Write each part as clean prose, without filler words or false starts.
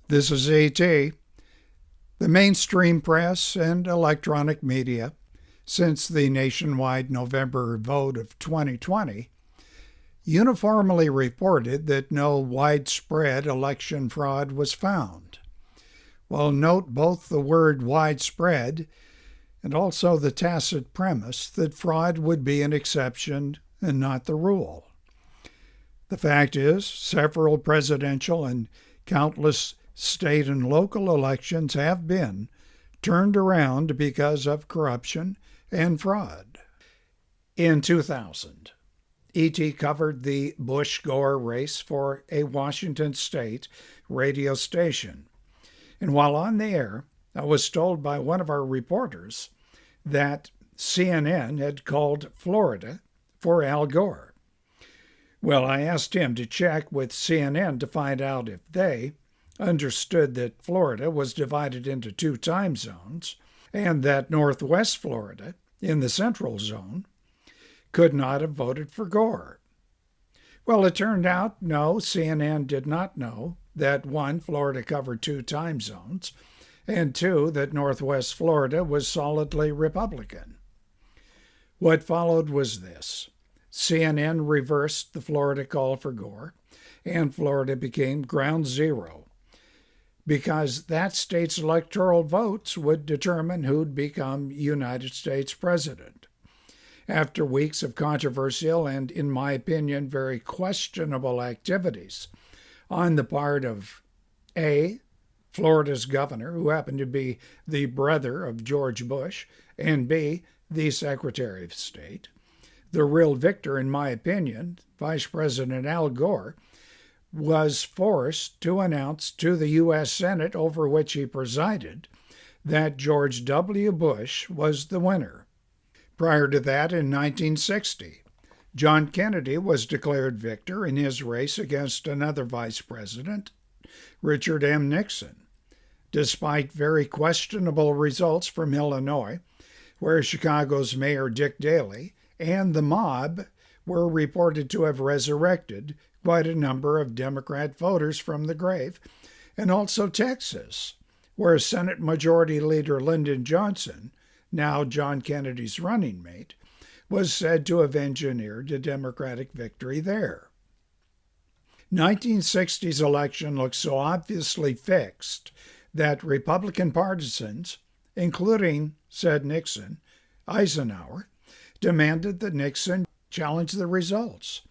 This is ET. The mainstream press and electronic media, since the nationwide November vote of 2020, uniformly reported that no widespread election fraud was found. Well, note both the word widespread and also the tacit premise that fraud would be an exception and not the rule. The fact is, several presidential and countless state and local elections have been turned around because of corruption and fraud. In 2000, E.T. covered the Bush-Gore race for a Washington state radio station. And while on the air, I was told by one of our reporters that CNN had called Florida for Al Gore. Well, I asked him to check with CNN to find out if they understood that Florida was divided into two time zones and that Northwest Florida, in the Central Zone, could not have voted for Gore. Well, it turned out, no, CNN did not know that, one, Florida covered two time zones, and two, that Northwest Florida was solidly Republican. What followed was this. CNN reversed the Florida call for Gore, and Florida became ground zero, because that state's electoral votes would determine who'd become United States president. After weeks of controversial and, in my opinion, very questionable activities on the part of A, Florida's governor, who happened to be the brother of George Bush, and B, the Secretary of State, the real victor, in my opinion, Vice President Al Gore, was forced to announce to the U.S. Senate, over which he presided, that George W. Bush was the winner. Prior to that, in 1960, John Kennedy was declared victor in his race against another vice president, Richard M. Nixon, despite very questionable results from Illinois, where Chicago's Mayor Dick Daley and the mob were reported to have resurrected quite a number of Democrat voters from the grave, and also Texas, where Senate Majority Leader Lyndon Johnson, now John Kennedy's running mate, was said to have engineered a Democratic victory there. 1960's election looked so obviously fixed that Republican partisans, including, said Nixon, Eisenhower, demanded that Nixon challenge the results.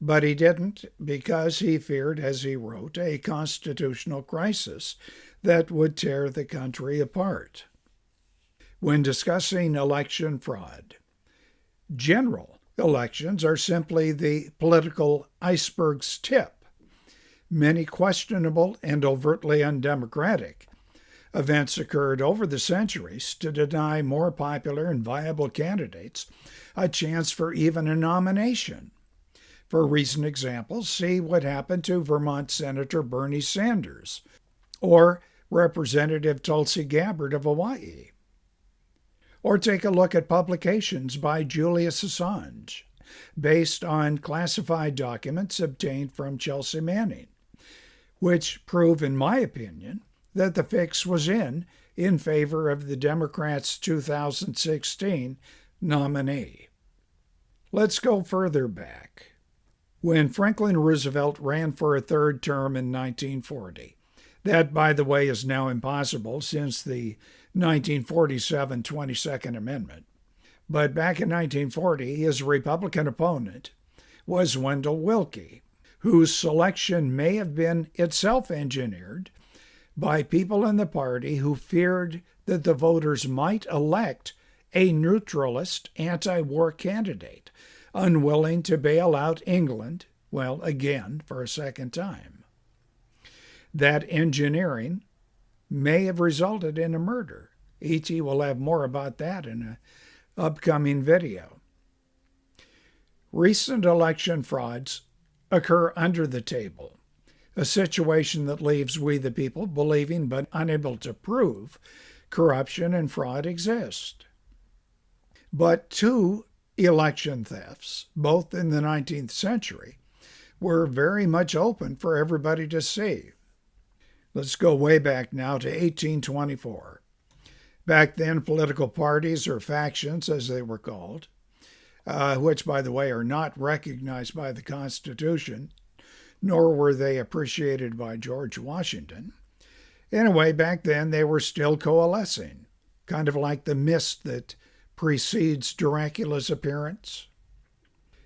But he didn't, because he feared, as he wrote, a constitutional crisis that would tear the country apart. When discussing election fraud, general elections are simply the political iceberg's tip. Many questionable and overtly undemocratic events occurred over the centuries to deny more popular and viable candidates a chance for even a nomination. For recent examples, see what happened to Vermont Senator Bernie Sanders or Representative Tulsi Gabbard of Hawaii. Or take a look at publications by Julius Assange, based on classified documents obtained from Chelsea Manning, which prove, in my opinion, that the fix was in favor of the Democrats' 2016 nominee. Let's go further back. When Franklin Roosevelt ran for a third term in 1940, that, by the way, is now impossible since the 1947 22nd Amendment. But back in 1940, his Republican opponent was Wendell Willkie, whose selection may have been itself engineered by people in the party who feared that the voters might elect a neutralist anti-war candidate, unwilling to bail out England, well, again, for a second time. That engineering may have resulted in a murder. E.T. will have more about that in an upcoming video. Recent election frauds occur under the table, a situation that leaves we the people believing but unable to prove corruption and fraud exist. But two election thefts, both in the 19th century, were very much open for everybody to see. Let's go way back now to 1824. Back then, political parties, or factions as they were called, which, by the way, are not recognized by the Constitution, nor were they appreciated by George Washington. Anyway, back then they were still coalescing, kind of like the mist that precedes Dracula's appearance.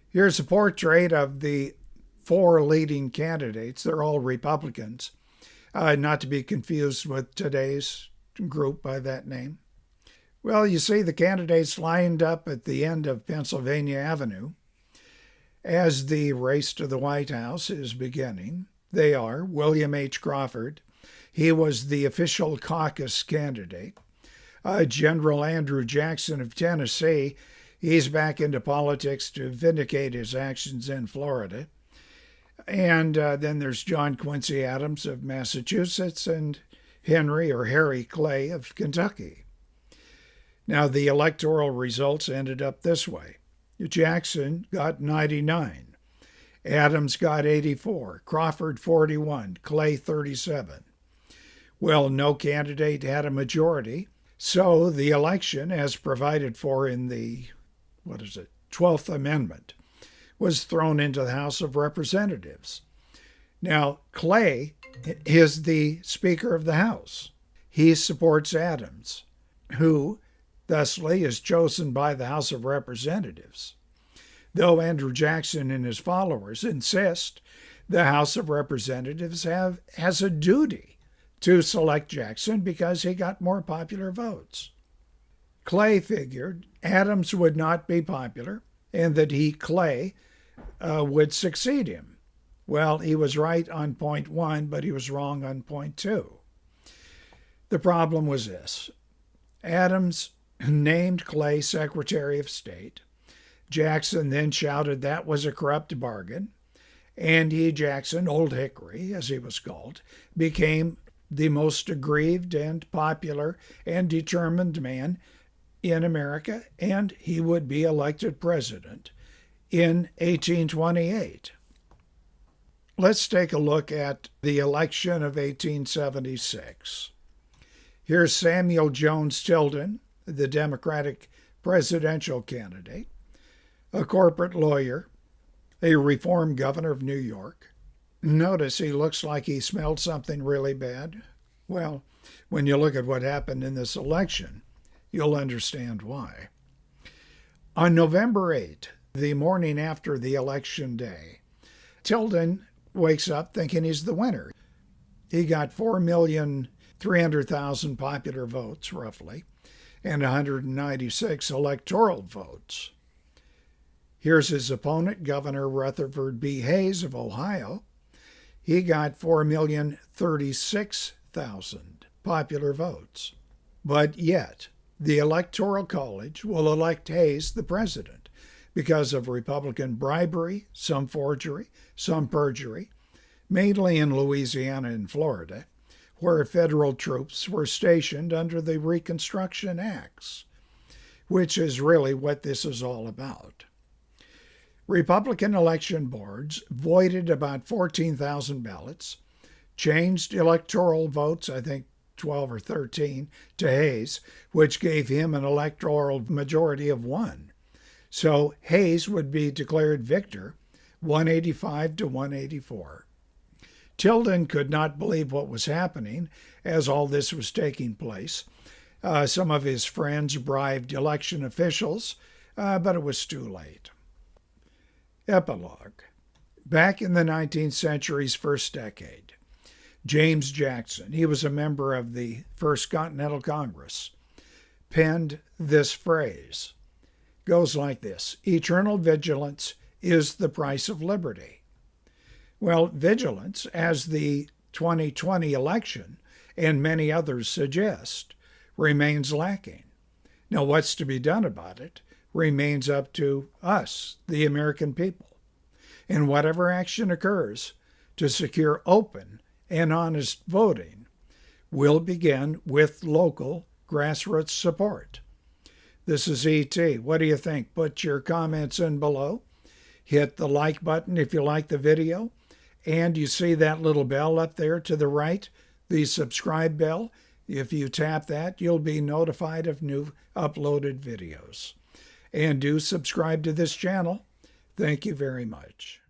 Here's a portrait of the four leading candidates. They're all Republicans, not to be confused with today's group by that name. Well, you see the candidates lined up at the end of Pennsylvania Avenue as the race to the White House is beginning. They are William H. Crawford. He was the official caucus candidate. General Andrew Jackson of Tennessee, he's back into politics to vindicate his actions in Florida. And then there's John Quincy Adams of Massachusetts and Harry Clay of Kentucky. Now, the electoral results ended up this way. Jackson got 99. Adams got 84. Crawford 41. Clay 37. Well, no candidate had a majority, so the election, as provided for in the, 12th Amendment, was thrown into the House of Representatives. Now, Clay is the Speaker of the House. He supports Adams, who, thusly, is chosen by the House of Representatives. Though Andrew Jackson and his followers insist the House of Representatives has a duty to select Jackson because he got more popular votes. Clay figured Adams would not be popular and that Clay, would succeed him. Well, he was right on point 1, but he was wrong on point 2. The problem was this. Adams named Clay Secretary of State. Jackson then shouted that was a corrupt bargain. And Jackson, Old Hickory, as he was called, became the most aggrieved and popular and determined man in America, and he would be elected president in 1828. Let's take a look at the election of 1876. Here's Samuel Jones Tilden, the Democratic presidential candidate, a corporate lawyer, a reform governor of New York. Notice he looks like he smelled something really bad. Well, when you look at what happened in this election, you'll understand why. On November 8, the morning after the election day, Tilden wakes up thinking he's the winner. He got 4,300,000 popular votes, roughly, and 196 electoral votes. Here's his opponent, Governor Rutherford B. Hayes of Ohio. He got 4,036,000 popular votes. But yet, the Electoral College will elect Hayes the president because of Republican bribery, some forgery, some perjury, mainly in Louisiana and Florida, where federal troops were stationed under the Reconstruction Acts, which is really what this is all about. Republican election boards voided about 14,000 ballots, changed electoral votes, I think 12 or 13, to Hayes, which gave him an electoral majority of 1. So Hayes would be declared victor, 185 to 184. Tilden could not believe what was happening as all this was taking place. Some of his friends bribed election officials, but it was too late. Epilogue. Back in the 19th century's first decade, James Jackson, he was a member of the First Continental Congress, penned this phrase. Goes like this: eternal vigilance is the price of liberty. Well, vigilance, as the 2020 election and many others suggest, remains lacking. Now, what's to be done about it remains up to us, the American people. And whatever action occurs to secure open and honest voting will begin with local grassroots support. This is E.T. What do you think? Put your comments in below. Hit the like button if you like the video. And you see that little bell up there to the right, the subscribe bell. If you tap that, you'll be notified of new uploaded videos. And do subscribe to this channel. Thank you very much.